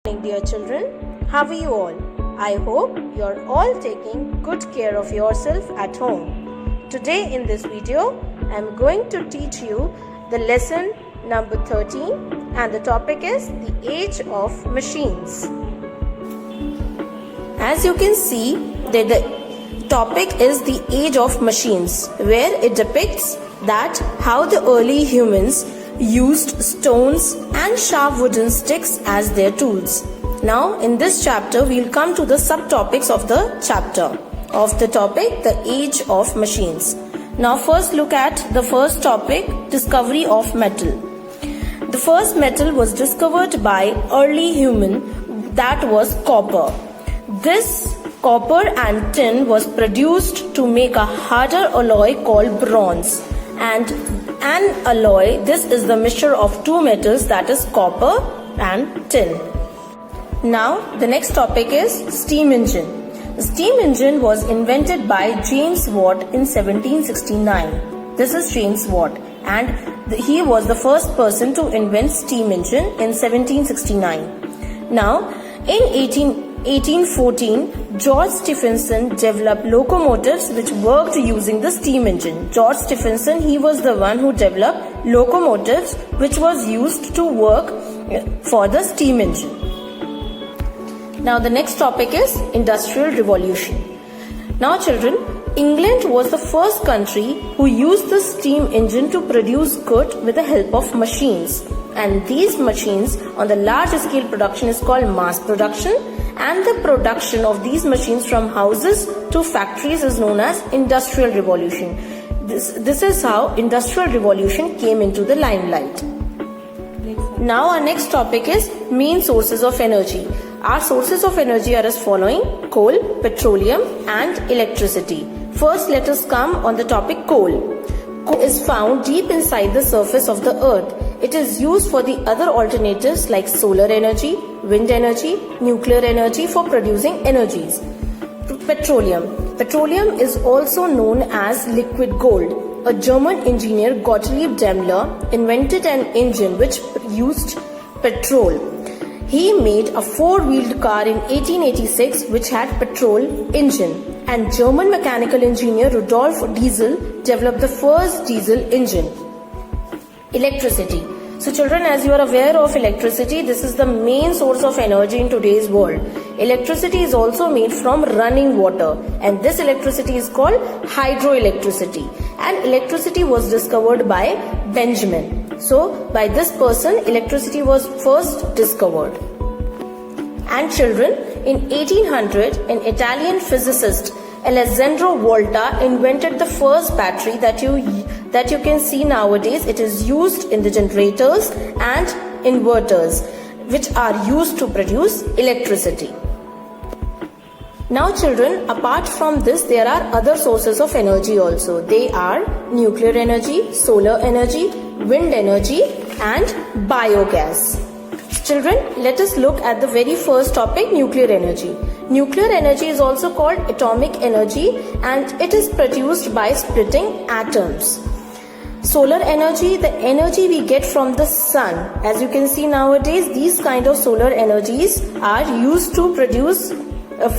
Morning, dear children. How are you all? I hope you're all taking good care of yourself at home. Today in this video, I'm going to teach you the lesson number 13 and the topic is the age of machines. As you can see, the topic is the age of machines, where it depicts that how the early humans used stones and sharp wooden sticks as their tools. Now in this chapter we'll come to the subtopics of the chapter of the topic, the age of machines. Now first look at the first topic, discovery of metal. The first metal was discovered by early human, that was copper. This copper and tin was produced to make a harder alloy called bronze. And an alloy, this is the mixture of two metals, that is copper and tin. Now the next topic is steam engine. The steam engine was invented by James Watt in 1769. This is James Watt, and he was the first person to invent steam engine in 1769. Now in 1814, George Stephenson developed locomotives which worked using the steam engine. George Stephenson, he was the one who developed locomotives which was used to work for the steam engine. Now the next topic is Industrial Revolution. Now children, England was the first country who used the steam engine to produce goods with the help of machines. And these machines on the large scale production is called mass production, and the production of these machines from houses to factories is known as Industrial Revolution. This is how Industrial Revolution came into the limelight. Now our next topic is main sources of energy. Our sources of energy are as following: coal, petroleum and electricity. First let us come on the topic coal. Coal is found deep inside the surface of the earth. It is used for the other alternatives like solar energy, wind energy, nuclear energy for producing energies. Petroleum. Petroleum is also known as liquid gold. A German engineer, Gottlieb Daimler, invented an engine which used petrol. He made a four-wheeled car in 1886 which had petrol engine. And German mechanical engineer Rudolf Diesel developed the first diesel engine. Electricity. So children, as you are aware of electricity, this is the main source of energy in today's world. Electricity is also made from running water, and this electricity is called hydroelectricity. And electricity was discovered by Benjamin. So by this person, electricity was first discovered. And children, in 1800, an Italian physicist Alessandro Volta invented the first battery that you can see nowadays. It is used in the generators and inverters which are used to produce electricity. Now children, apart from this, there are other sources of energy also. They are nuclear energy, solar energy, wind energy and biogas. Children, let us look at the very first topic, nuclear energy. Nuclear energy is also called atomic energy, and it is produced by splitting atoms. Solar energy, the energy we get from the sun. As you can see nowadays, these kind of solar energies are used to produce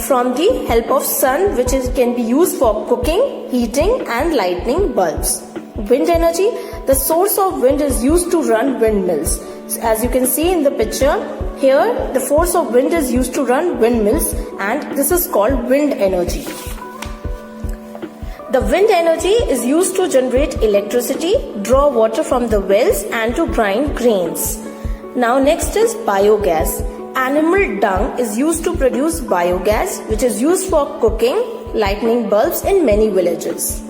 from the help of sun, which can be used for cooking, heating and lighting bulbs. Wind energy, the source of wind is used to run windmills. As you can see in the picture, here the force of wind is used to run windmills, and this is called wind energy. The wind energy is used to generate electricity, draw water from the wells and to grind grains. Now next is biogas. Animal dung is used to produce biogas, which is used for cooking, lighting bulbs in many villages.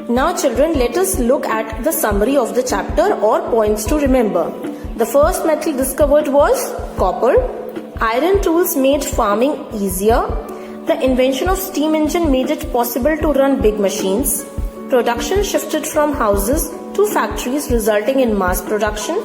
Now children, let us look at the summary of the chapter or points to remember. The first metal discovered was copper. Iron tools made farming easier. The invention of steam engine made it possible to run big machines. Production shifted from houses to factories, resulting in mass production.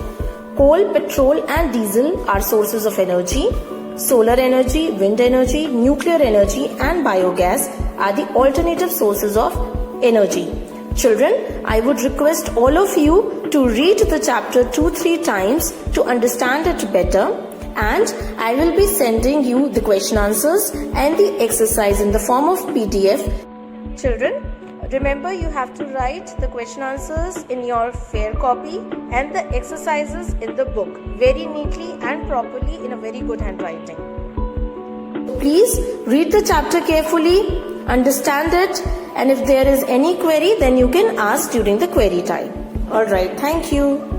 Coal, petrol and diesel are sources of energy. Solar energy, wind energy, nuclear energy and biogas are the alternative sources of energy. Children, I would request all of you to read the chapter 2-3 times to understand it better. and I will be sending you the question answers and the exercise in the form of PDF. Children, remember you have to write the question answers in your fair copy and the exercises in the book very neatly and properly in a very good handwriting. Please read the chapter carefully, understand it, and if there is any query, then you can ask during the query time. Alright, thank you.